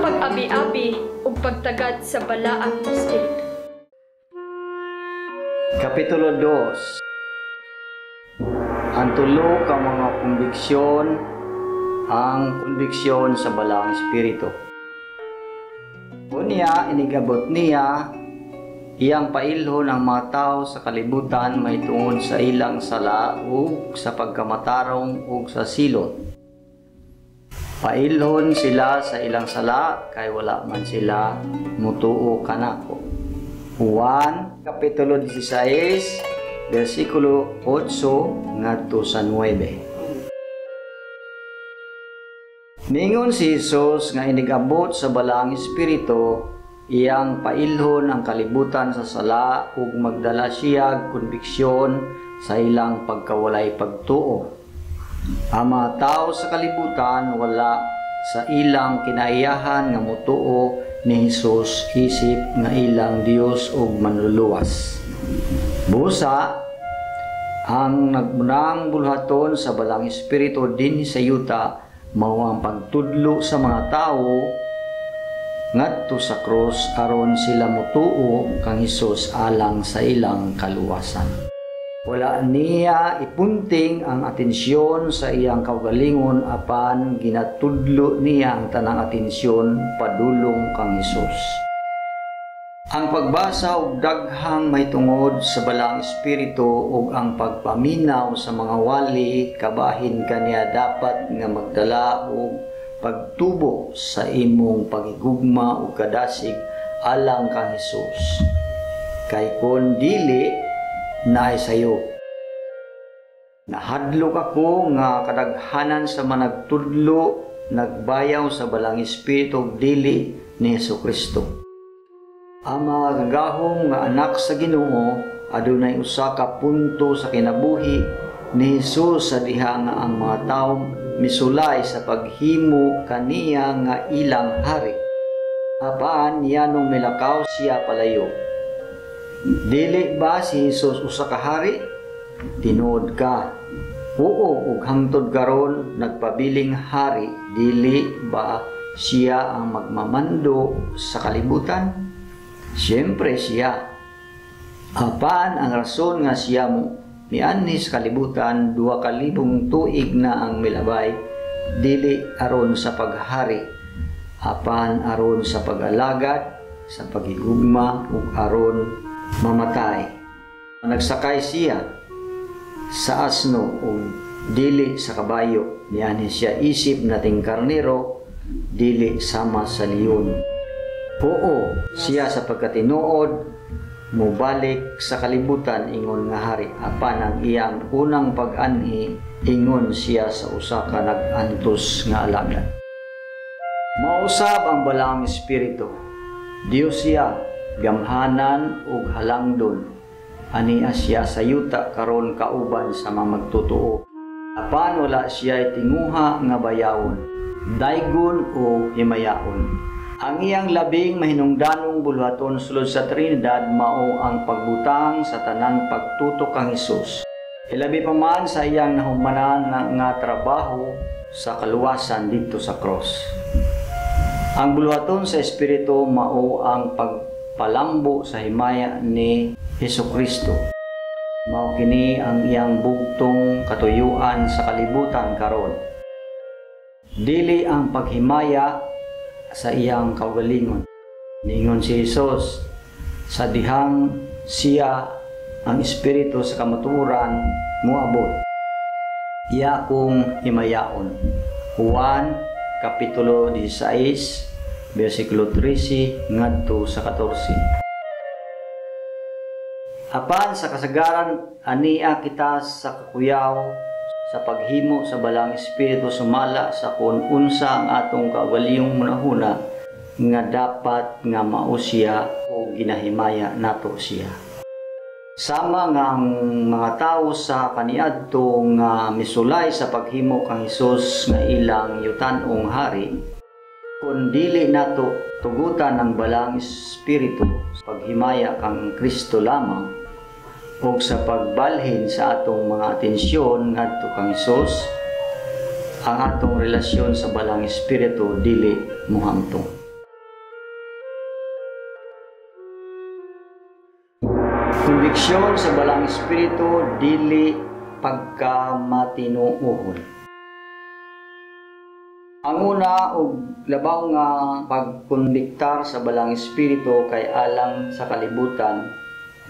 pag-abi-abi ug pagtagad sa balaang espiritu. Kapitulo 2. Ang tulo ka mga konbiksyon, ang konbiksyon sa balaang espiritu. Unya, inigabot niya, iyang pailhon ang mga tao sa kalibutan may tungod sa ilang sala ug sa pagkamatarong ug sa silot. Pailhon sila sa ilang sala kay wala man sila mutuo kanako. Juan Kapitulo 16, versikulo 8 ngadto sa 9. Ningon si Jesus nga inigabot sa balaang espiritu, iyang pailhon ang kalibutan sa sala ug magdala siya konbiksyon sa ilang pagkawalay pagtuo. Ang mga tao sa kalibutan wala sa ilang kinaiyahan nga mutuo ni Jesus isip nga ilang Dios ug manluluwas. Busa ang nagmunang bulhaton sa balang espiritu dinhi sa yuta mao ang pagtudlo sa mga tao ngadto sa krus aron sila mutuo kang Hesus alang sa ilang kaluwasan. Wala niya ipunting ang atensyon sa iyang kaugalingon apan ginatudlo niya ang tanang atensyon padulong kang Hesus. Ang pagbasa og daghang may tungod sa balang espiritu ug ang pagpaminaw sa mga wali kabahin kaniya dapat nga magdala og pagtubo sa imong pagigugma ug kadasig alang kang Hesus. Kay kun dili naay sayo. Nahadlok ako nga kadaghanan sa managtudlo nagbayaw sa balang espiritu ug dili ni Hesukristo. Ang mga gagahom nga anak sa Ginoo adunay usa ka punto sa kinabuhi ni Jesus sa diha nga ang mga tawo misulay sa paghimo kaniya nga ilang hari. Apan yanong milakaw siya palayo. Dili ba si Jesus usa ka hari? Tinuod ka. Oo, ug hangtod karon nagpabiling hari, dili ba siya ang magmamando sa kalibutan? Siyempre siya. Apan ang rason nga siya mo mianhi sa kalibutan 2,000 tuig na ang milabay, dili aron sa paghari, apan aron sa pag-alagad, sa pagigugma ug aron mamatay. Nagsakay siya sa asno ug dili sa kabayo, niani siya isip nating karnero, dili sama sa leon. Oo, siya sa pagkatinuod mubalik sa kalibutan ingon nga hari, apan ang iyang unang pag-anhi ingon siya sa usa ka nag-antos nga alagad. Mausab ang balang espiritu. Dios siya, gamhanan ug halangdon. Ania siya sa yuta karon kauban sa mga magtotoo. Apan wala siya tinguha nga bayawon, daygon o himayaon. Ang iyang labing mahinungdanong bulhaton sulod sa Trinidad mao ang pagbutang sa tanang pagtutok kang Hesus. Ilabi pa man sa iyang nahumanan nga trabaho sa kaluwasan dito sa cross. Ang bulhaton sa Espiritu mao ang pagpalambo sa himaya ni Hesukristo. Mao kini ang iyang bugtong katuyuan sa kalibutan karon. Dili ang paghimaya sa iyang kaugalingon. Ningon si Jesus, sa dihang siya ang espiritu sa kamatuoran moabot, iya kong himayaon. Juan Kapitulo 16, versikulo 13 ngadto sa 14. Apan sa kasagaran ania kita sa kakuyaw sa paghimo sa balang espiritu sumala sa kun unsa ang atong kaugalingong munahuna nga dapat nga mao siya o ginahimaya nato siya. Sama nga ang mga tao sa kaniadto nga misulay sa paghimo kang Hesus nga ilang yutan-ong hari, kun dili nato tugutan ang balang espiritu sa paghimaya kang Kristo lamang, o sa pagbalhin sa atong mga atensyon ngadto kang Hesus, ang atong relasyon sa balang espiritu dili mohangtong. Konbiksyon sa balang espiritu dili pagkamatinuohon. Ang una og labaw nga pagkonbiktar sa balang espiritu kay alang sa kalibutan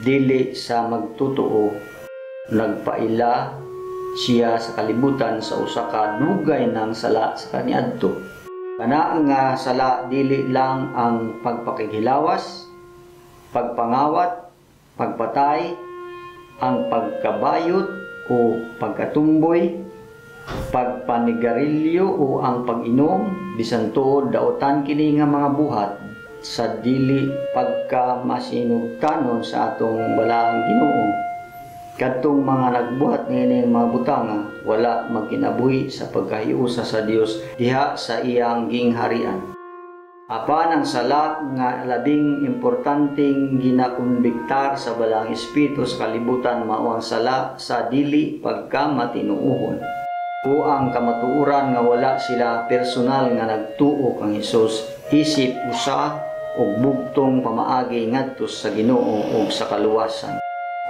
dili sa magtutuo, nagpaila siya sa kalibutan sa usa ka dugay ng sala sa kaniadto. Kana nga sala dili lang ang pagpakighilawas, pagpangawat, pagpatay, ang pagkabayot o pagkatumboy, pagpanigarilyo o ang pag-inom, bisan tuod daotan kini nga mga buhat sa dili pagkamasinugtanon sa atong balaang Ginoo. Kadtong mga nagbuhat niining mga butanga wala magkinabuhi sa pagkahiusa sa Dios diha sa iyang gingharian. Apan ang sala nga labing importanteng ginakonbiktar sa balang espiritu sa kalibutan mao ang sala sa dili pagkamatinuohon o ang kamatuoran nga wala sila personal nga nagtuo kang Hesus isip usa og bugtong pamaagi ngadto sa Ginoo ug sa kaluwasan.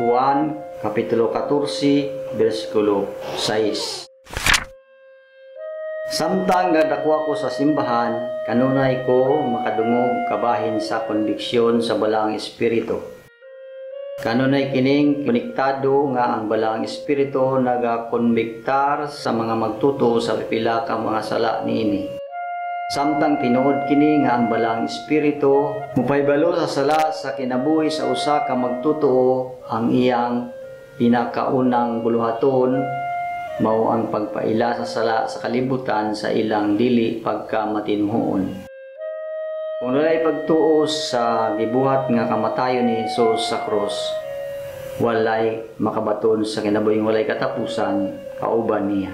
Juan Kapitulo 14, versikulo 6. Samtang nadakwa ko sa simbahan, kanunay ko makadungog kabahin sa konbiksyon sa balang espiritu. Kanunay kining konektado nga ang balang espiritu nagakonbiktar sa mga magtuto sa pipila ka mga sala niini. Samtang tinuod kini nga ang balang espiritu mupaybalo sa sala sa kinabuhi sa usa ka magtutuo, ang iyang pinakaunang buluhaton mao ang pagpaila sa sala sa kalibutan sa ilang dili pagkamatinuon. Kung walay pagtuo sa gibuhat nga kamatayon ni Hesus sa krus, walay makabaton sa kinabuhing walay katapusan kauban niya.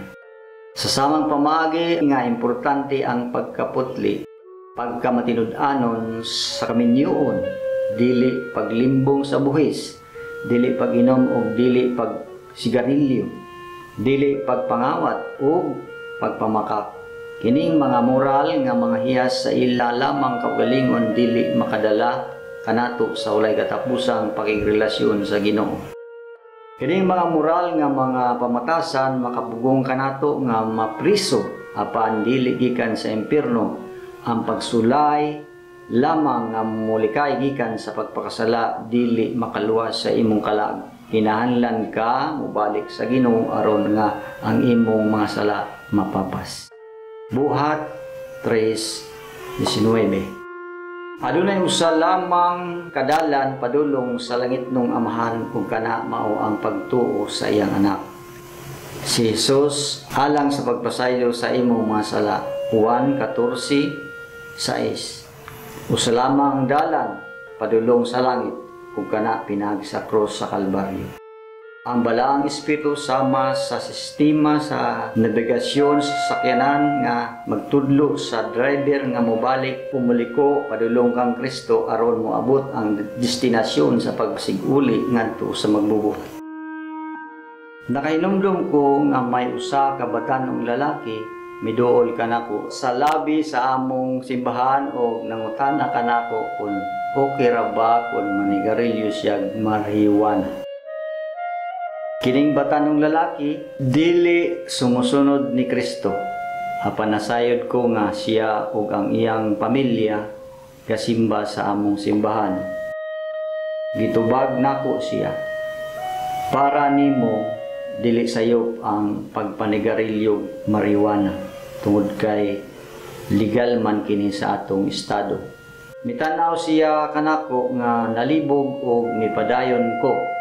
Sa samang pamaagi nga importante ang pagkaputli, pagkamatinud-anon sa kaminyoon, dili paglimbong sa buhis, dili pag-inom o dili pagsigarilyo, dili pagpangawat o pagpamakak. Kining mga moral nga mga hiyas sa ila lamang kaugalingon dili makadala kanato sa walay katapusang pakigrelasyon sa Ginoo. Kining mga moral nga mga pamatasan makapugong kanato nga mapriso apan dili gikan sa impierno. Ang pagsulay lamang nga mulikay gikan sa pagpakasala dili makaluwas sa imong kalag. Kinahanglan ka mobalik sa Ginoo aron nga ang imong mga sala mapapas. Buhat 3:19. Adunay usa lamang kadalan padulong sa langit nung Amahan kung kana mao ang pagtuo sa iyang anak, si Hesus, alang sa pagpasaylo sa imong mga sala. Juan 14:6. Usa lamang dalan padulong sa langit kung kana pinag sa krus sa Kalbaryo. Ang balaang espiritu sama sa sistema sa nabigasyon sa sakyanan nga magtudlo sa driver nga mobalik umuliko padulong kang Kristo aron moabot ang destinasyon sa pagsiguli ngadto sa magbubuhat. Nakahinumdum ko nga may usa ka batanong lalaki miduol kanako sa labi sa among simbahan o nangutana kanako kung okay ra ba kung manigarilyo siya marijuana. Kining batanong lalaki dili sumusunod ni Kristo. Apan nasayod ko nga siya ug ang iyang pamilya kasimba sa among simbahan. Gitubag nako siya. Para nimo dili sayop ang pagpanigarilyo marijuana tungod kay legal man kini sa atong estado. Mitanaw siya kanako nga nalibog ug nipadayon ko.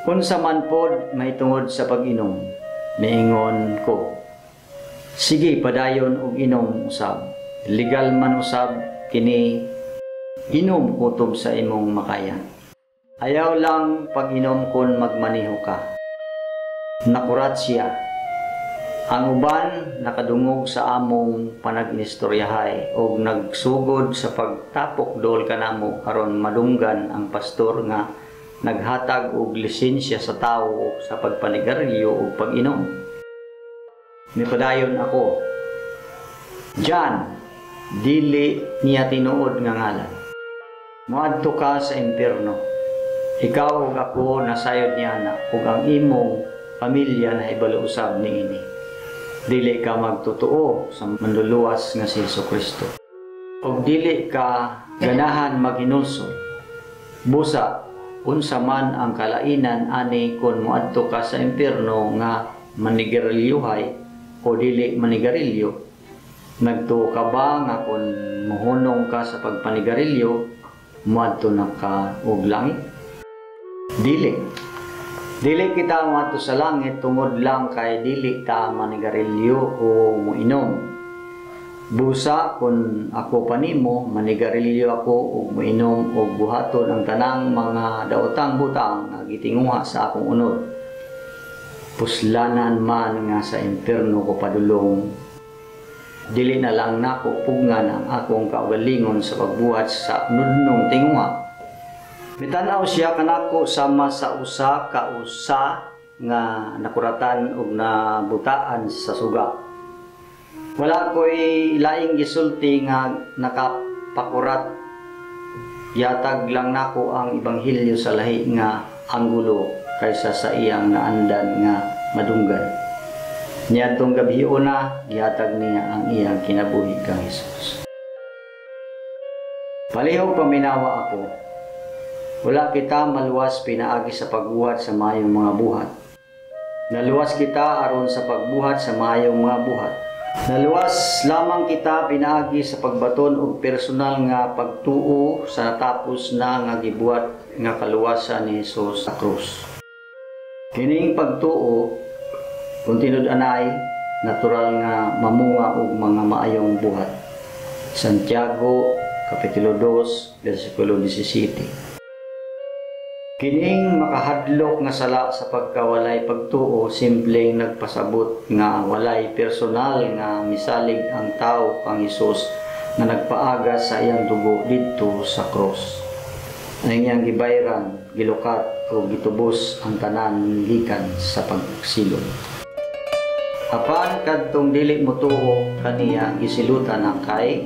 Unsa man pod mahitungod sa pag-inom, niingon ko, sige padayon og inom usab. Legal man usab kini, inom kutob sa imong makaya. Ayaw lang pag-inom kun magmaneho ka. Nakurat siya. Ang uban nakadungog sa among panag-inistoryahay og nagsugod sa pagtapok dol kanamo aron madunggan ang pastor nga naghatag og lisensya sa tawo sa pagpanigarilyo o pag-inom. Nipadayon ako, Jan, dili niya tinuod nga ngalan. Moadto ka sa impierno. Ikaw ug ako nasayod niya na ug ang imong pamilya na ibalo usab niini. Dili ka magtotoo sa manluluwas nga si Jesucristo. Og dili ka ganahan maghinulsol. Busa unsa man ang kalainan ani kun moadto ka sa impierno nga manigarilyuhay o dili manigarilyo. Nagtuo ka ba nga kung mohunong ka sa pagpanigarilyo, moadto na ka og langit? Dili. Dili kita moadto sa langit tungod lang kay dili ta manigarilyo o moinom. Busa kung ako pa nimo, manigarilyo ako o moinom o buhaton ang tanang mga daotang butang nga gitinguha sa akong unod. Puslanan man nga sa impierno ko padulong. Dili na lang nako pugngan ang akong kaugalingon sa pagbuhat sa nudnong tinguha. Mitanaw siya kanako sama sa usa ka usa nga nakuratan og nabutaan sa suga. Wala ko'y laing gisulti nga nakapakurat. Yatag lang nako ang ibanghilyo sa lahi nga anggulo kaysa sa iyang naandan nga madunggan. Niadtong gabion na, gihatag niya ang iyang kinabuhi kang Hesus. Palihog paminawa ako. Wala kita maluwas pinaagi sa pagbuhat sa mayong mga buhat. Naluwas kita aron sa pagbuhat sa mayong mga buhat. Naluwas lamang kita pinaagi sa pagbaton og personal nga pagtuo sa natapos na nga gibuhat nga kaluwasan ni Hesus sa krus. Kining pagtuo kung tinud-anay, natural nga mamunga og mga maayong buhat. Santiago, Kapitulo 2, versikulo 17. Kining makahadlok nga sala sa pagkawalay pagtuo, simpleng nagpasabot nga walay personal nga misalig ang tao kang Hesus nga nagpaaga sa iyang dugo didto sa cross. Ang iyang gibayran, gilukat o gitubos ang tanan gikan sa pagsilot. Apan kadtong dili motuo kaniya gisilutan na kay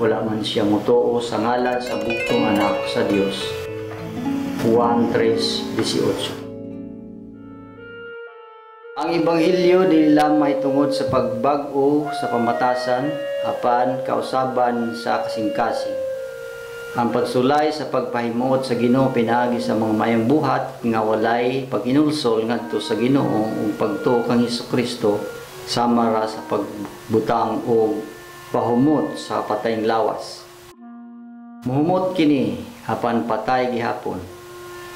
wala man siya motuo sa ngalan sa buktong anak sa Dios. Juan 3:18. Ang ebanghelyo dili lamay tungod sa pagbag-o sa pamatasan apan kausaban sa kasing-kasing. Ang pagsulay sa pagpahimuot sa Ginoo pinaagi sa mga mayong buhat nga walay paghinulsol ngadto sa Ginoo ug pagtuo kang Hesukristo sama ra sa pagbutang o pahumot sa patayng lawas. Muhumot kini apan patay gihapon.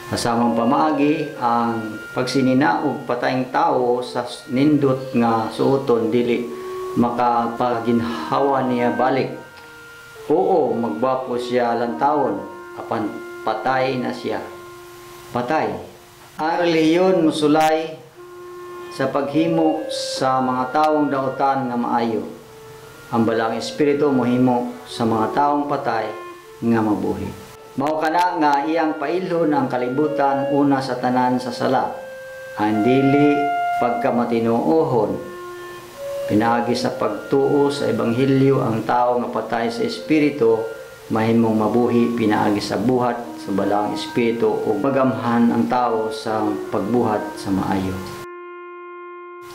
Kasamang pamaagi ang pagsinina og patayng tawo sa nindot nga suoton dili makapaginhawa niya balik. Oo, magbapo siya lantawon apan patay na siya. Patay. Ang relihiyon musulay sa paghimo sa mga taong daotan nga maayo. Ang balang espiritu mohimo sa mga taong patay nga mabuhi. Mao kana nga iyang pailhon ang kalibutan una sa tanan sa sala. Ang dili pagkamatinuohon. Pinaagi sa pagtuo sa ebanghelyo ang tao nga patay sa espiritu mahimong mabuhi pinaagi sa buhat sa balang espiritu ug magamhan ang tao sa pagbuhat sa maayo.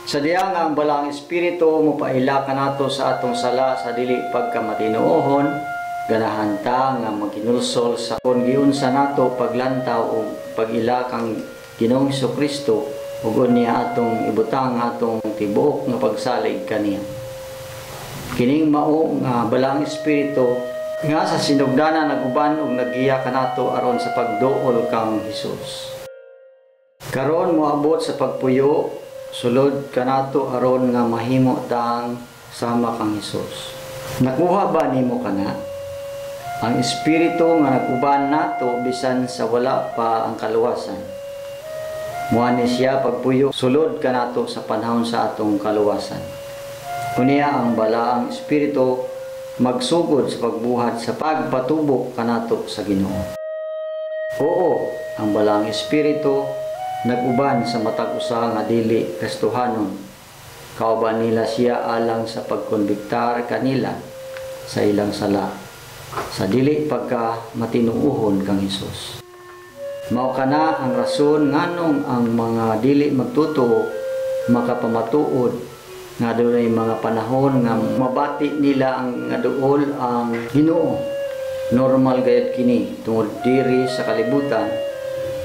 Sa diya nga ang balang espiritu mopaila kanato sa atong sala sa dili pagkamatinuohon. Ganahan ta nga maghinulsol sa kon giunsa nato paglantaw o pag-ila kang Ginoong Hesukristo ug niya atong ibutang atong tibuok nga pagsalig kaniya. Kining mao nga balang espiritu nga sa sinugdanan naguban ug nagiya kanato aron sa pagduol kang Hesus. Karon moabot sa pagpuyo sulod kanato aron nga mahimo tang sama kang Hesus. Nakuha ba nimo kana? Ang espiritu nga naguban nato bisan sa wala pa ang kaluwasan. Muani siya pagpuyo sulod kanato sa panahon sa atong kaluwasan. Kunia ang balaang espiritu magsugod sa pagbuhat sa pagpatubo kanato sa Ginoo. Oo, ang balaang espiritu naguban sa matag usa nga dili Kristohanon. Kauban nila siya alang sa pagkonbiktar kanila sa ilang sala. Sa dili pagka matinuuhon kang Hesus. Mao kana ang rason nganong ang mga dili magtuto makapamatuod nga dunay mga panahon nga mabati nila ang nga duol ang Ginoo. Normal gayud kini tungod diri sa kalibutan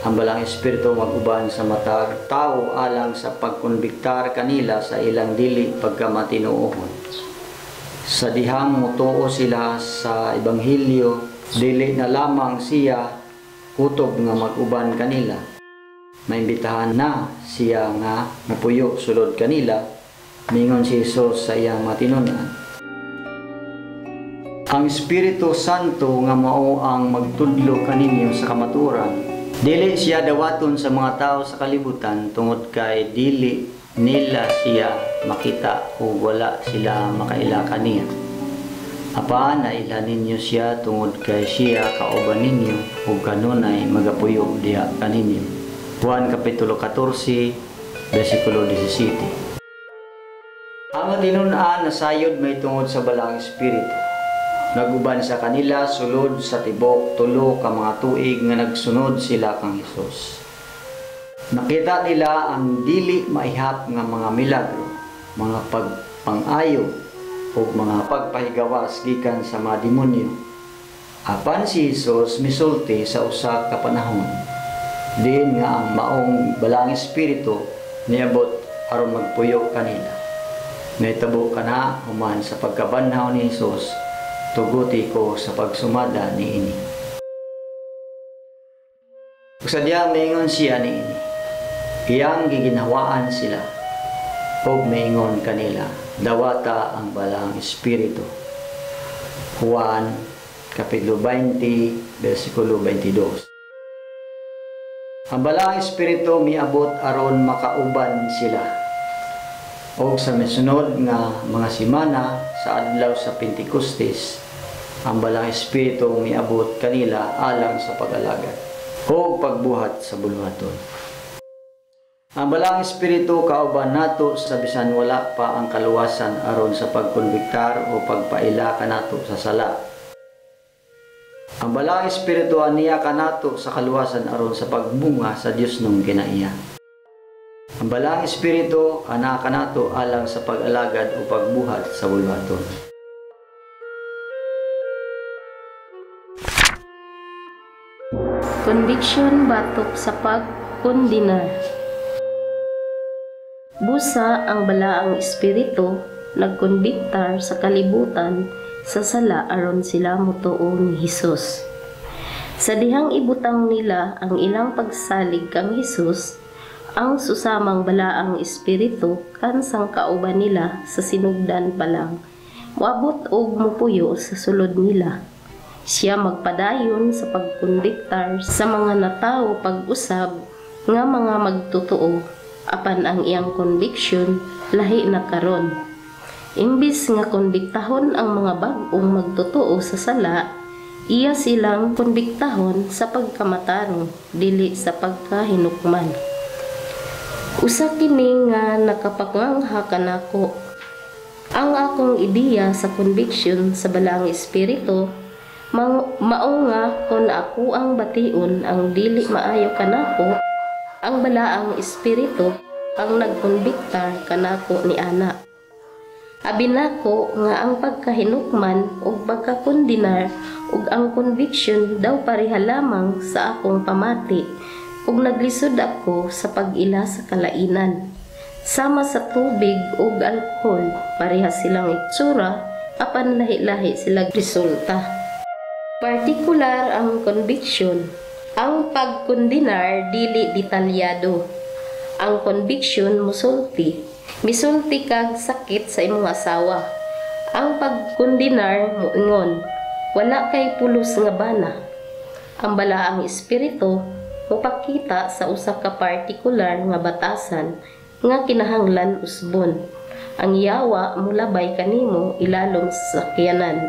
ang balang espiritu mag-uban sa matag tao alang sa pagkonbiktar kanila sa ilang dili pagkamatinuohon. Sa dihang mutuo sila sa ebanghelyo, dili na lamang siya kutob nga mag-uban kanila. Maimbitahan na siya nga mapuyo sulod kanila, mingon si Jesus sa iyang matinunan. Ang Espiritu Santo nga mao ang magtudlo kaninyo sa kamaturan. Dili siya dawaton sa mga tao sa kalibutan tungod kay dili nila siya makita o wala sila makaila kaniya. Apan naila ninyo siya tungod kay siya kauban ninyo ug kanunay magapuyo diha kaninyo. Juan Kapitulo 14, versikulo 17. Ang tinunan na sayod may tungod sa balang espiritu. Naguban sa kanila sulod sa tibok tulo ka mga tuig nga nagsunod sila kang Hesus. Nakita nila ang dili maihap nga mga milagro, mga pagpangayo o mga pagpahigawas gikan sa mga demonyo. Apan si Jesus misulti sa usa ka panahon. Diin nga ang maong balang espiritu niabot aron magpuyo kanila. Naitabo ka na human sa pagkabanhaw ni Jesus, tuguti ko sa pagsumada ni ini. Sadya maingon siya ni ini. Iyang giginhawaan sila o maingon kanila, dawata ang balang espiritu. Juan Kapitulo 20, versikulo 22. Ang balang espiritu miabot aron makauban sila. O sa misunod nga mga simana sa adlaw sa Pentecostes, ang balang espiritu miabot kanila alang sa pag-alagad o pagbuhat sa buluhaton. Ang balang espiritu kauban nato sa bisan wala pa ang kaluwasan aron sa pagkonbiktar o pagpaila kanato sa sala. Ang balang espiritu aniya kanato sa kaluwasan aron sa pagbunga sa Dios nung kinaiya. Ang balang espiritu ana kanato alang sa pag-alagad o pagbuhat sa buluhaton. Conviction batok sa pagkondinar. Busa ang balaang espiritu nagkonbiktar sa kalibutan sa sala aron sila mutuo ni Hesus. Sa dihang ibutang nila ang ilang pagsalig kang Hesus, ang susamang balaang espiritu kansang kauban nila sa sinugdan pa lang, moabot og mupuyo sa sulod nila. Siya magpadayon sa pagkondiktar sa mga natawo pag-usab nga mga magtotoo, apan ang iyang conviction lahi na karon. Imbis nga konbiktahon ang mga bag-ong magtotoo sa sala, iya silang konbiktahon sa pagkamatarong, dili sa pagkahinukman. Usa kini nga nakapangangha kanako. Ang akong ideya sa conviction sa balang espiritu, mao nga kon ako ang bation ang dili maayo kanako, ang balaang espiritu ang nagkonbiktar kanako ni ana. Abi nako nga ang pagkahinukman ug pagkakondinar ug ang conviction daw pareha lamang sa akong pamati ug naglisod ako sa pag-ila sa kalainan. Sama sa tubig ug alkohol, pareha silang itsura apan lahi-lahi sila resulta. Partikular ang conviction. Ang pagkondinar dili detalyado. Ang conviction musulti. Misulti kag sakit sa imong asawa. Ang pagkondinar muingon, wala kay pulos nga bana. Ang balaang espiritu mupakita sa usa ka partikular nga batasan nga kinahanglan usbon. Ang yawa mulabay kanimo ilalom sa sakyanan.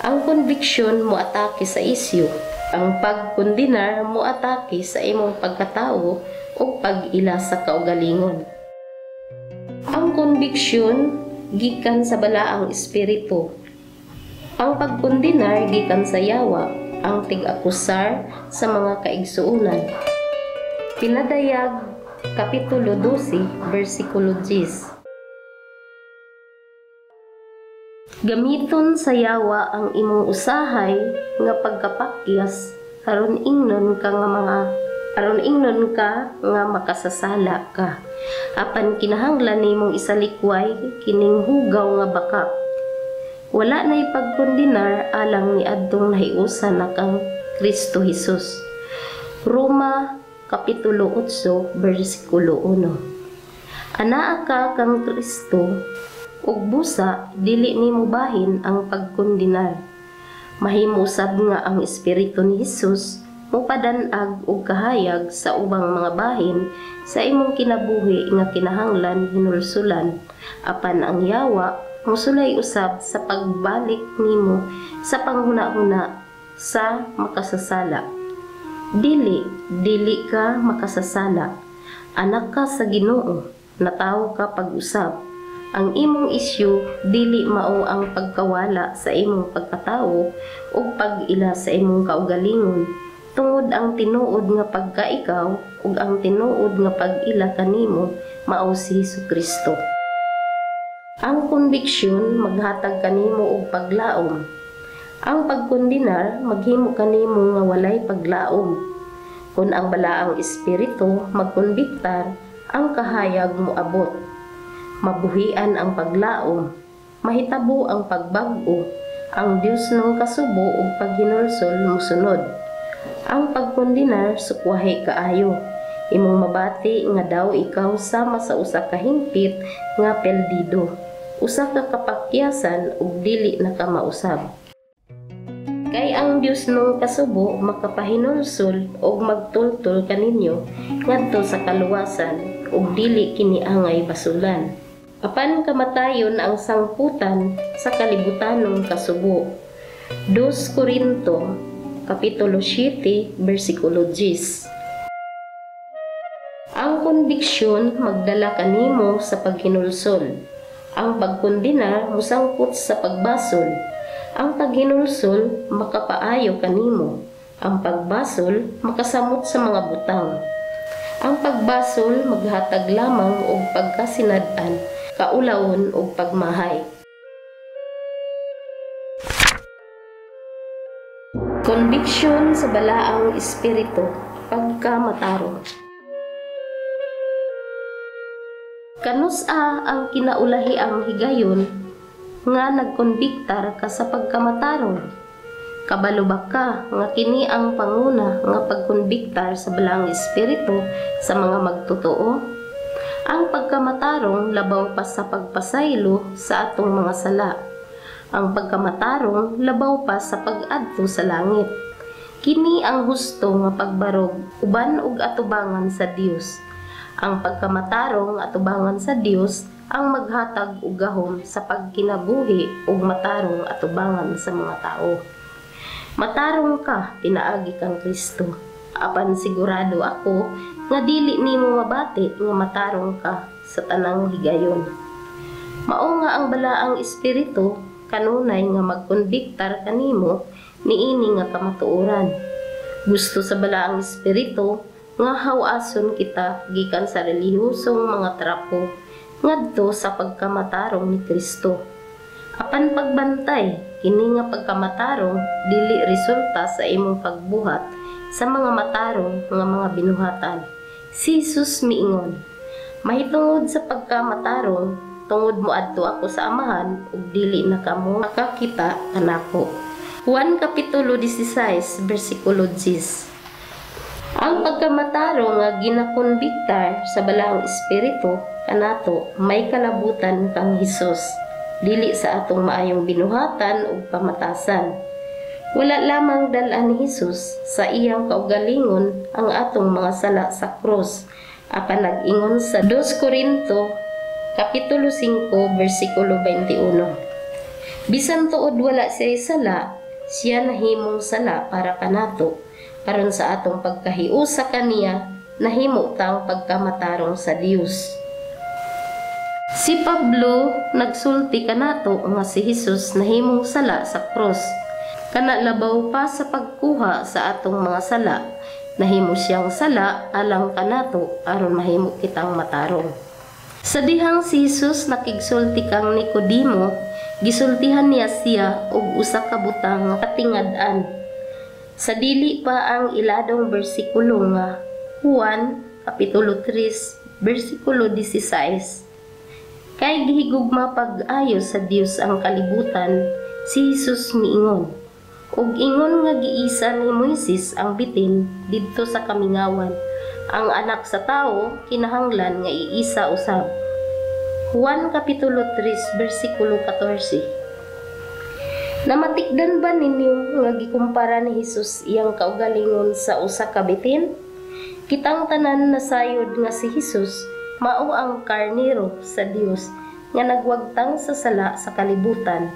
Ang conviction moatake sa isyu. Ang pagkondinar moatake sa imong pagkatao o pag-ila sa kaugalingon. Ang conviction gikan sa balaang espiritu. Ang pagkondinar gikan sa yawa. ang tig-akusar sa mga kaigsuunan. Pinadayag Kapitulo 12, versikulo 10. Gamiton sa yawa ang imong usahay nga pagkapakyas aron ingnon ka nga makasasala ka. Apan kinahanglan nimong isalikway kining hugaw nga bakak. Wala na ipagkondinar alang ni adtong nahiusan na kang Kristo Jesus. Roma Kapitulo 8, versikulo 1. Anaa ka kang Kristo, ug busa dili nimo bahin ang pagkondinar. Mahimusab nga ang Espiritu ni Jesus mupadan-ag og kahayag sa ubang mga bahin sa imong kinabuhi nga kinahanglan hinulsulan, apan ang yawa musulay usab sa pagbalik nimo sa panghuna-huna sa makasasala. Dili ka makasasala. Anak ka sa Ginoo, natawo ka pag-usab. Ang imong isyu dili mao ang pagkawala sa imong pagkatawo o pag-ila sa imong kaugalingon, tungod ang tinuod nga pagkaikaw ug ang tinuod nga pag-ila kanimo mao si Hesukristo. Ang konbiksyon maghatag kanimo og paglaom. Ang pagkondinar maghimo kanimo nga walay paglaom. Kung ang balaang espiritu magkonbiktar, ang kahayag mo abot. Mabuhian ang paglaom, mahitabo ang pagbag-o, ang Dios ng kasubo ug paghinulsol musunod. Ang pagkondinar sukwahi kaayo. Imong mabati nga daw ikaw sama sa usa ka hingpit nga peldido, usa ka kapakyasan ug dili na ka mausab. Kay ang Dios nung kasubo makapahinulsol ug magtultol kaninyo ngadto sa kaluwasan ug dili kini angay basulan. Apan kamatayon ang sangputan sa kalibutanong kasubo. 2 Korinto Kapitulo 7, versikulo 10. Ang konbiksyon magdala kanimo sa paghinulsol. Ang pagkondinar musangpot sa pagbasol. Ang paghinulsol makapaayo kanimo. Ang pagbasol makasamot sa mga butang. Ang pagbasol maghatag lamang og pagkasinad-an, kaulawon og pagmahay. Conviction sa balaang espiritu, pagkamatarong. Kanusa ang kinaulahi ang higayon nga nagkonbiktar ka sa pagkamatarong. Kabalo ba ka nga kini ang panguna nga pagkonbiktar sa balaang espiritu sa mga magtotoo? Ang pagkamatarong labaw pa sa pagpasaylo sa atong mga sala. Ang pagkamatarong labaw pa sa pag-adto sa langit. Kini ang husto nga pagbarog uban og atubangan sa Dios. Ang pagkamatarong atubangan sa Dios ang maghatag og gahom sa pagkinabuhi ug matarong atubangan sa mga tao. Matarong ka pinaagi kang Kristo. Apan sigurado ako nga dili nimo mabati nga matarong ka sa tanang higayon. Mao nga ang balaang espiritu kanunay nga magkonbiktar kanimo niini nga kamatuoran. Gusto sa balaang espiritu nga hawason kita gikan sa relihiyosong mga trapo ngadto sa pagkamatarong ni Kristo. Apan pagbantay, kini nga pagkamatarong dili resulta sa imong pagbuhat sa mga matarong nga mga binuhatan. Si Jesus miingon, mahitungod sa pagkamatarong, tungod mo adto ako sa amahan ug dili na kamo makakita kanako. Juan Kapitulo 16, versikulo 10. Ang pagkamatarong nga ginakonbiktar sa balaang espiritu kanato may kalabutan kang Hesus, dili sa atong maayong binuhatan ug pamatasan. Wala lamang dala ni Hesus sa iyang kaugalingon ang atong mga sala sa krus, apan nag-ingon sa 2 Korinto Kapitulo 5, versikulo 21. Bisan tuod wala siya sala, siya nahimong sala para kanato, karon sa atong pagkahiusa kaniya nahimo tang pagkamatarong sa Dios. Si Pablo nagsulti kanato nga si Hesus nahimong sala sa krus. Kana labaw pa sa pagkuha sa atong mga sala, nahimo siyang sala alang kanato aron mahimo kitang matarong. Sa dihang si Jesus nakigsulti kang Nicodemo, gisultihan niya siya og usa ka butang nga katingad-an. Sa dili pa ang iladong bersikulo nga Juan kapitulo 3 bersikulo 16. Kay gihigugma pag-ayo sa Dios ang kalibutan, si Jesus miingon. Ug ingon nga giisa ni Moises ang bitin didto sa kamingawan, ang anak sa tawo kinahanglan nga iisa usab. Juan kapitulo 3 bersikulo 14. Namatikdan ba ninyo nga gikumpara ni Jesus iyang kaugalingon sa usa ka bitin? Kitang tanan nasayod nga si Jesus mao ang karnero sa Dios nga nagwagtang sa sala sa kalibutan.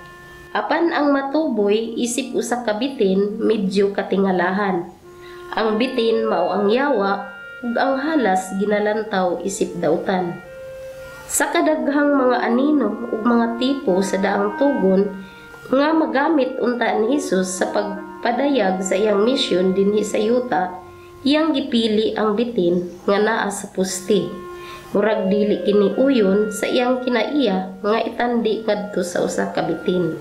Apan ang matuboy isip usa ka bitin medyo katingalahan. Ang bitin mao ang yawa ug ang halas ginalantaw isip dautan. Sa kadaghang mga anino ug mga tipo sa daang tugon nga magamit unta ni Jesus sa pagpadayag sa iyang misyon dinhi sa yuta, iyang gipili ang bitin nga naa sa pusti. Murag dili kini uyon sa iyang kinaiya nga itandi kadto sa usa ka bitin.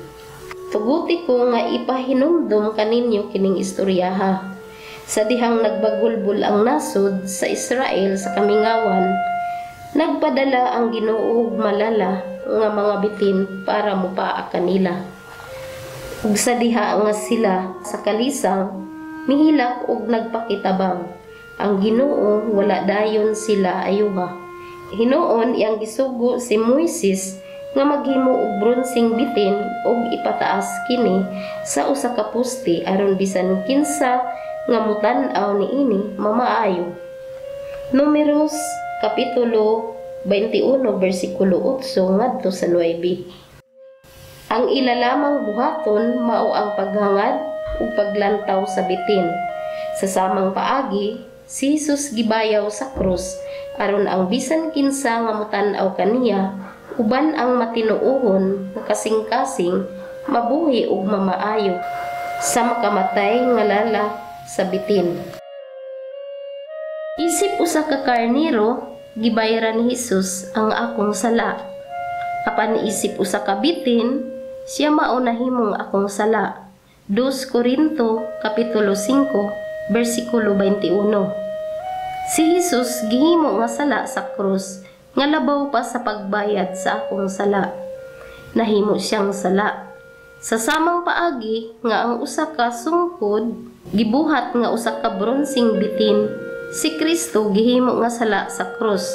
Tuguti ko nga ipahinumdum kaninyo kining istoryaha. Sa dihang nagbagulbul ang nasod sa Israel sa kamingawan, nagpadala ang Ginoo og malala nga mga bitin para mupaa kanila. Ug sa diha nga sila sa kalisang mihilak og nagpakitabang. Ang Ginoo wala dayon sila ayuha. Hinuon iyang gisugo si Moises nga maghimo og bronseng bitin ug ipataas kini sa usa ka poste aron bisan kinsa nga mutan-aw niini mamaayo. Números kapitulo 21 bersikulo 8 ngadto sa 9. Ang ilalamang buhaton mao ang paghangad ug paglantaw sa bitin. Sa samang paagi, si Jesus gibayaw sa krus aron ang bisan kinsa nga mutan-aw kaniya uban ang matinuohon nga kasing-kasing mabuhi ug mamaayo sa makamatay nga lala sa bitin. Isip usa ka karnero, gibayaran ni Jesus ang akong sala. Apan isip usa ka bitin, siya mao nahimong akong sala. 2 Korinto kapitulo 5 bersikulo 21. Si Jesus gihimo nga sala sa krus nga labaw pa sa pagbayad sa akong sala. Nahimo siyang sala. Sa samang paagi nga ang usa ka sungkod gibuhat nga usa ka bronseng bitin, si Kristo gihimo nga sala sa krus.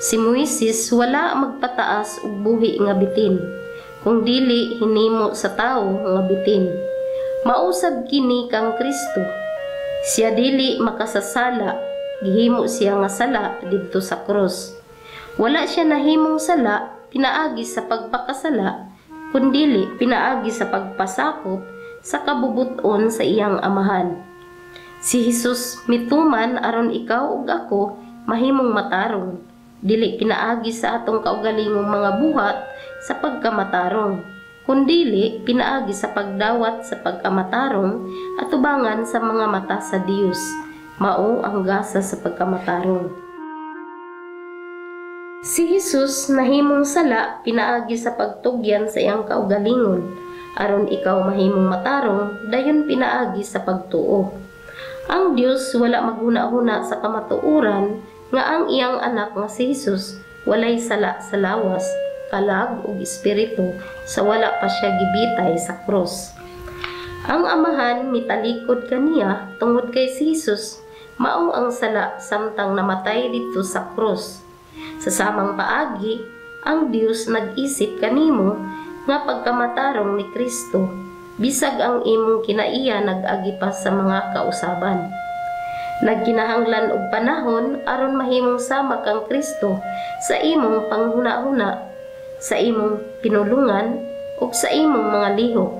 Si Moises wala magpataas og buhi nga bitin, kung dili hinimo sa tawo nga bitin. Mausab kini kang Kristo. Siya dili makasasala, gihimo siya nga sala didto sa krus. Wala siya nahimong sala pinaagi sa pagpakasala, kundili pinaagi sa pagpasakop sa kabubuton sa iyang amahan. Si Jesus mituman aron ikaw ug ako mahimong matarong, dili pinaagi sa atong kaugalingong mga buhat sa pagkamatarong, kundili pinaagi sa pagdawat sa pagkamatarong at tubangan sa mga mata sa Dios, mao ang gasa sa pagkamatarong. Si Jesus nahimong sala pinaagi sa pagtugyan sa iyang kaugalingon, aron ikaw mahimong matarong dayon pinaagi sa pagtuo. Ang Dios wala maghuna-huna sa kamatuoran nga ang iyang anak nga si Jesus walay sala sa lawas, kalag ug espiritu sa wala pa siya gibitay sa krus. Ang amahan mitalikod kaniya tungod kay si Jesus mao ang sala samtang namatay dito sa krus. Sa samang paagi, ang Dios nag-isip kanimo nga pagkamatarong ni Kristo, bisag ang imong kinaiya nag-agi pa sa mga kausaban. Nagkinahanglan og panahon aron mahimong sama kang Kristo sa imong panghuna-huna, sa imong pinulungan ug sa imong mga lihok.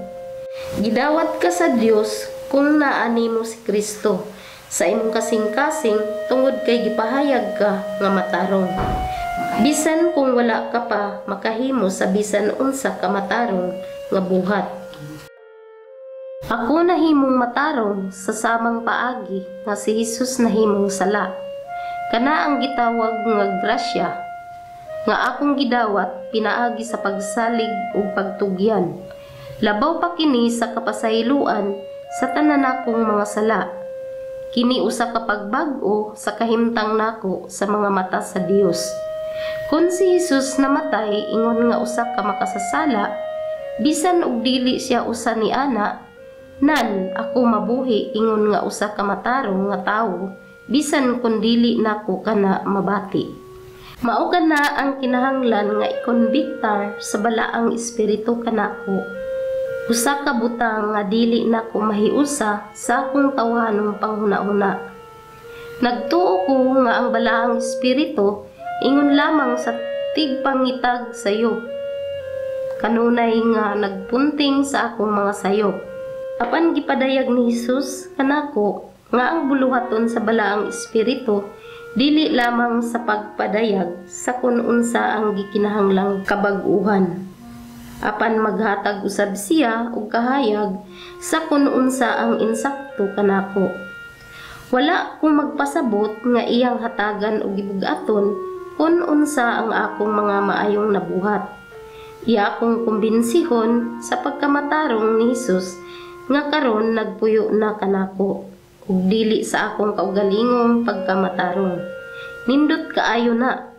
Gidawat ka sa Dios kung naa nimo si Kristo sa imong kasing-kasing tungod kay gipahayag ka nga matarong. Bisan kung wala ka pa makahimo sa bisan unsa ka matarong nga buhat. Ako nahimong matarong sa samang paagi nga si Hesus nahimong sala. Kana ang gitawag nga grasya nga akong gidawat pinaagi sa pagsalig ug pagtugyan. Labaw pa kini sa kapasahiluan sa tanan nakong mga sala. Kini usa ka pagbag-o sa kahimtang nako sa mga mata sa Dios. Kung si Hesus namatay ingon nga usa ka makasasala, bisan og dili siya usa ni ana, nan ako mabuhi ingon nga usa ka matarong nga tawo, bisan kun dili nako kana mabati. Mao kana ang kinahanglan nga ikonbiktar sa balaang espiritu kanako. Usa ka butang nga dili nako mahiusa sa akong tawhanong panghuna-una. Nagtuo ko nga ang balaang espiritu ingon lamang sa tigpangitag sayop. Kanunay nga nagpunting sa akong mga sayop. Apan gipadayag ni Hesus kanako nga ang buluhaton sa balaang espiritu dili lamang sa pagpadayag sa kun unsa ang gikinahanglang kabag-uhan. Apan maghatag usab siya og kahayag sa kun unsa ang insakto kanako. Wala kong magpasabot nga iyang hatagan og gibugaton kun unsa ang akong mga maayong nabuhat. Iya akong kumbinsihon sa pagkamatarong ni Hesus nga karon nagpuyo na kanako ug dili sa akong kaugalingong pagkamatarong. Nindot kaayo na.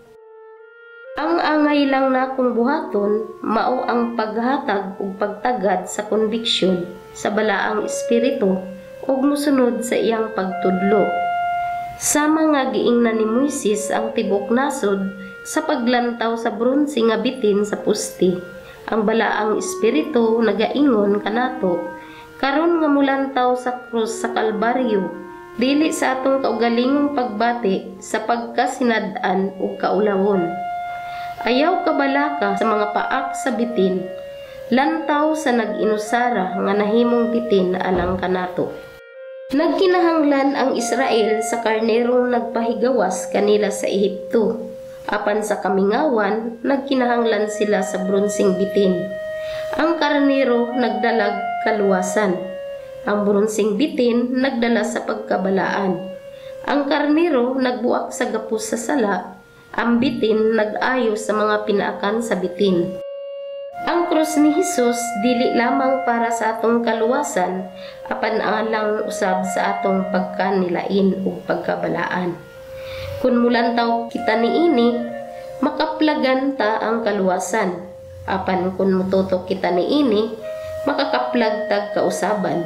Ang angay lang nakong buhaton mao ang paghatag ug pagtagad sa konbiksyon sa balaang espiritu ug mosunod sa iyang pagtudlo. Sama nga giingnan ni Moises ang tibok nasod sa paglantaw sa bronse nga bitin sa pusti. Ang balaang espiritu nagaingon kanato karon nga mulantaw sa krus sa Kalbaryo, dili sa atong kaugalingong pagbati sa pagkasinad-an ug kaulawon. Ayaw kabalaka sa mga paak sa bitin, lantaw sa nag-inusara nga nahimong bitin alang kanato. Nagkinahanglan ang Israel sa karnerong nagpahigawas kanila sa Ehipto. Apan sa kamingawan, nagkinahanglan sila sa bronseng bitin. Ang karnero nagdalag kaluwasan. Ang bronseng bitin nagdala sa pagkabalaan. Ang karnero nagbuak sa gapos sa sala. Ang bitin nag-ayo sa mga pinaakan sa bitin. Ang krus ni Hesus dili lamang para sa atong kaluwasan, apan alang usab sa atong pagkanilain ug pagkabalaan. Kung mulantaw kita niini, makaplagan ta ang kaluwasan. Apan kung mututok kita niini, makakaplag tag kausaban.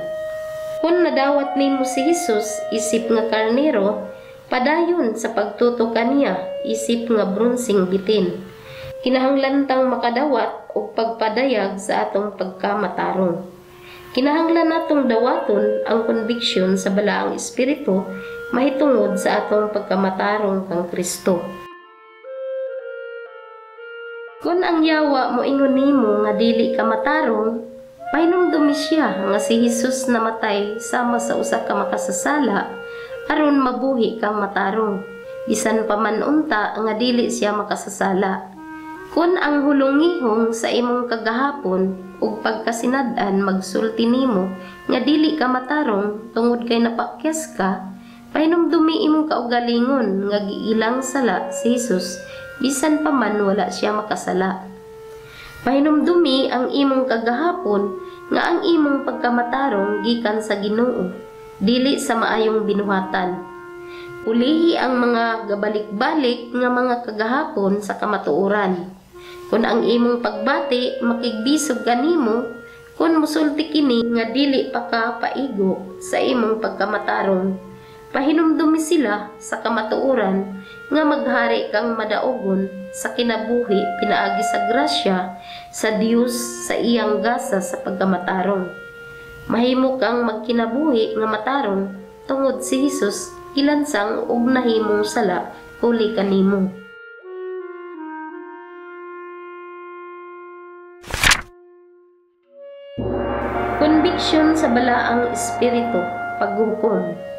Kung nadawat nimo si Hesus isip nga karnero, padayon sa pagtutok kaniya isip nga bronseng bitin. Kinahanglan tang makadawat o pagpadayag sa atong pagkamatarong. Kinahanglan natong dawaton ang konbiksyon sa balaang espiritu mahitungod sa atong pagkamatarong kang Kristo. Kung ang yawa mo ingon nimo nga dili ka matarong, pahinumdumi siya nga si Hesus namatay sama sa usa ka makasasala aron mabuhi kang matarong. Bisan pa man unta nga dili siya makasasala. Kung ang hulungihong sa imong kagahapon ug pagkasinad-an magsulti nimo nga dili ka matarong tungod kay napakyas ka, pahinumdumi imong kaugalingon nga giilang sala si Hesus bisan pa man wala siya makasala. Pahinumdumi ang imong kagahapon nga ang imong pagkamatarong gikan sa Ginoo, dili sa maayong binuhatan. Ulihi ang mga gabalik-balik nga mga kagahapon sa kamatuoran. Kung ang imong pagbati makigbisog kanimo, kung musulti kini nga dili pa ka paigo sa imong pagkamatarong, pahinumdumi sila sa kamatuoran nga maghari kang madaogon sa kinabuhi pinaagi sa grasya sa Dios sa iyang gasa sa pagkamatarong. Mahimo kang magkinabuhi nga matarong tungod si Hesus ilansang og nahimong sala uli kanimo. Konbiksyon sa balaang espiritu, paghukom.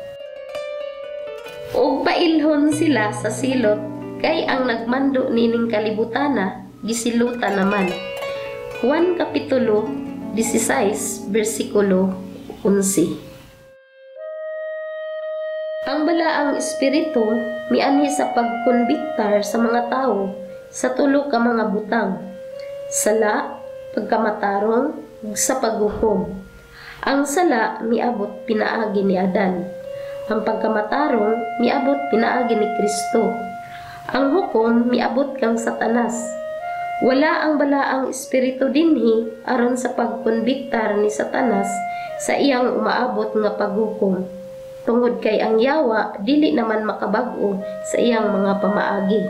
Ug pailhon sila sa silot kay ang nagmando nining kalibutana gisilutan naman. Juan Kapitulo 16 versikulo 11. Ang balaang espiritu mianhi sa pagkonbiktar sa mga tao sa tulo ka mga butang: sala, pagkamatarong, ug sa paghukom. Ang sala miabot pinaagi ni Adan. Ang pagkamatarong miabot pinaagi ni Kristo. Ang hukom miabot kang Satanas. Wala ang balaang espiritu dinhi aron sa pagkonbiktar ni Satanas sa iyang umaabot nga paghukom. Tungod kay ang yawa dili naman makabag-o sa iyang mga pamaagi.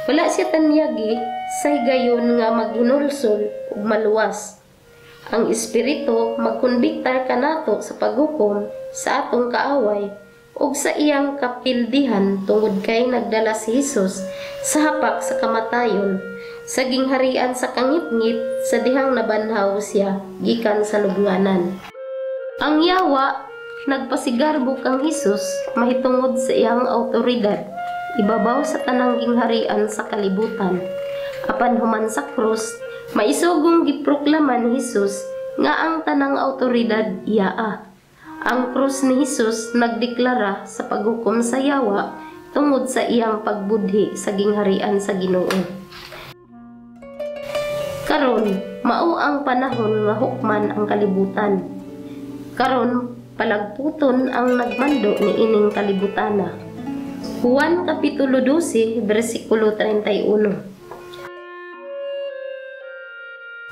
Wala siya tanyagi sa higayon nga maghinulsol ug maluwas. Ang espiritu magkonbiktar kanato sa paghukom sa atong kaaway ug sa iyang kapildihan tungod kay nagdala si Hesus sa hapak sa kamatayon sa gingharian sa kangitngit sa dihang nabanhaw siya gikan sa lubnganan. Ang yawa nagpasigarbo kang Hesus mahitungod sa iyang awtoridad ibabaw sa tanang gingharian sa kalibutan. Apan human sa krus, maisugong giproklaman ni Hesus nga ang tanang awtoridad iyaa. Ang krus ni Hesus nagdeklara sa paghukom sa yawa tungod sa iyang pagbudhi sa gingharian sa Ginoo. Karon, mao ang panahon nga hukman ang kalibutan. Karon, palagputon ang nagmando ni ining kalibutana. Juan Kapitulo 12, versikulo 31.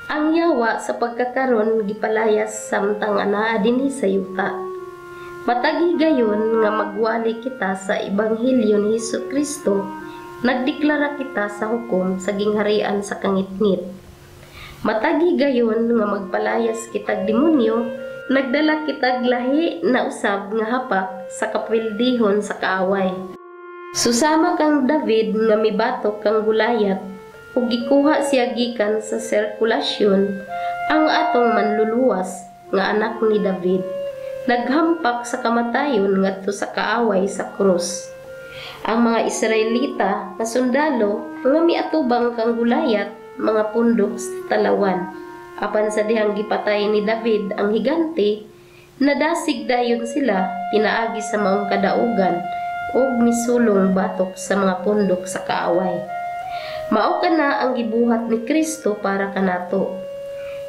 Ang yawa sa pagkakaron gipalayas samtang anaa dinhi sa yuta. Matagi gayon nga magwali kita sa ebanghelyo ni Hesukristo, nagdeklara kita sa hukom sa gingharian sa kangitngit. Matagi gayon nga magpalayas kitag demonyo, nagdala kitag lahi na usab nga hapak sa kapwildihon sa kaaway. Susama kang David nga mibatok kang Gulayat, ug gikuha siya gikan sa sirkulasyon ang atong manluluwas nga anak ni David. Naghampak sa kamatayon ngadto sa kaaway sa krus. Ang mga Israelita nga sundalo nga miatubang kang Gulayat mga pundok sa talawan. Apan sa dihang gipatay ni David ang higante, nadasig dayon sila pinaagi sa maong kadaugan ug misulong batok sa mga pundok sa kaaway. Mao kana ang gibuhat ni Kristo para kanato.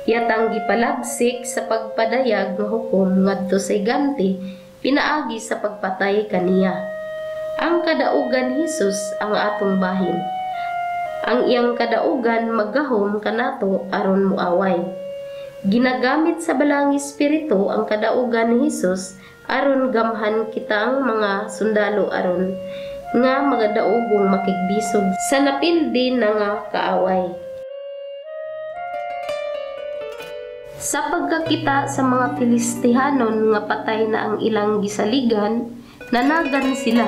Yatang gipalagsik sa pagpadayag nga hukom ngadto sa higante pinaagi sa pagpatay kaniya. Ang kadaugan ni Hesus ang atong bahin. Ang iyang kadaugan maggahom kanato aron muaway. Ginagamit sa balang espiritu ang kadaugan ni Hesus aron gamhan kitang mga sundalo aron nga magadaugong makigbisog sa napildi na nga kaaway. Sa pagkakita sa mga Filistihanon nga patay na ang ilang gisaligan, nanagan sila,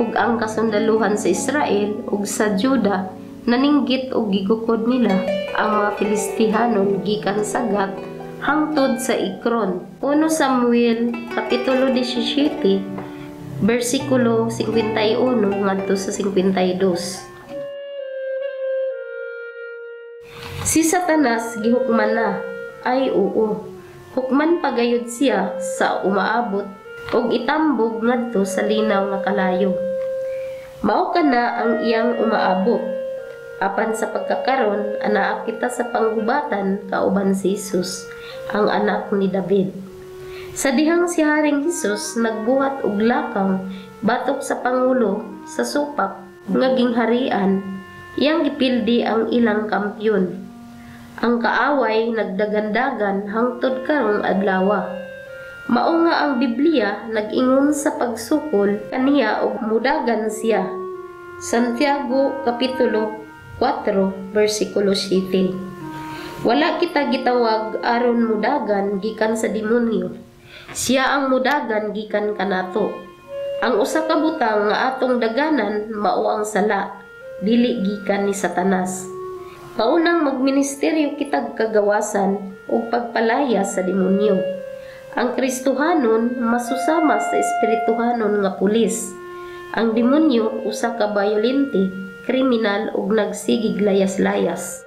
ug ang kasundaluhan sa Israel ug sa Juda naninggit og gigukod nila ang mga Filistihanon gikan sa Gat hangtod sa Ikron. 1 Samuel Kapitulo 17 versikulo 51 ngadto sa 52. Si Satanas gihukman na, ay oo, hukman pagayod siya sa umaabot og itambog ngadto sa linaw nga kalayo. Mao kana ang iyang umaabot. Apan sa pagkakaron, anaa kita sa panghubatan kauban si Hesus, ang anak ni David. Sa dihang si Haring Hesus nagbuhat og lakang batok sa pangulo sa supak nga gingharian, iyang gipildi ang ilang kampyon. Ang kaaway nagdagandagan hangtod karong adlaw. Mao nga ang Biblia nag-ingon sa pagsukol kaniya og mudagan siya. Santiago Kapitulo 4 versikulo 7. Wala kita gitawag aron mudagan gikan sa demonyo. Siya ang mudagan gikan kanato. Ang usa ka butang nga atong daganan mao ang sala, dili gikan ni Satanas. Kaunang magministeryo kitag kagawasan ug pagpalaya sa demonyo. Ang Kristohanon masusama sa espirituhanon nga pulis. Ang demonyo usa ka bayolente, kriminal ug nagsigig layas-layas.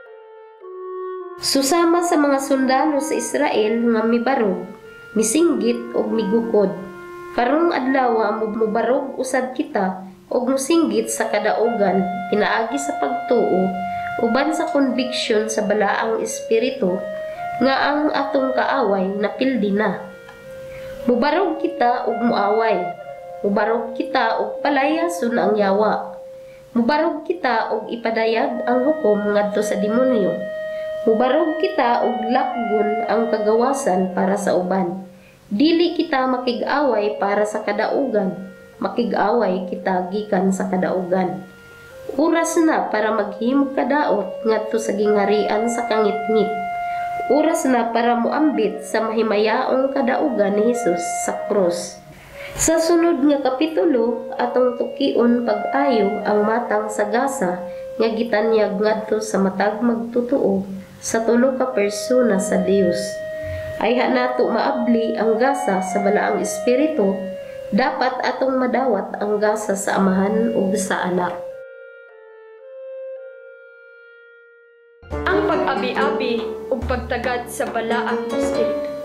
Susama sa mga sundalo sa Israel nga mibarog, misinggit og migukod. Karong adlaw mubarog usad kita og musinggit sa kadaugan pinaagi sa pagtuo uban sa conviction sa balaang espiritu nga ang atong kaaway napildi na. Mubarog kita og muaway. Mubarog kita og palayason ang yawa. Mubarog kita og ipadayag ang hukom ngadto sa demonyo. Mubarog kita og lakgon ang kagawasan para sa uban. Dili kita makig-away para sa kadaugan. Makig-away kita gikan sa kadaugan. Oras na para maghimog kadaot ngadto sa gingharian sa kangit-ngit. Oras na para muambit sa mahimayaong kadaugan ni Hesus sa krus. Sa sunod nga kapitulo, atong tukion pag-ayo ang matang sagasa nga gitanyag ngadto sa matag magtutuo sa tulo ka persona sa Dios. Ay nato maabli ang gasa sa balaang espiritu, dapat atong madawat ang gasa sa Amahan ug sa Anak. Ang pag-abi-abi ug pagtagad sa balaang espiritu.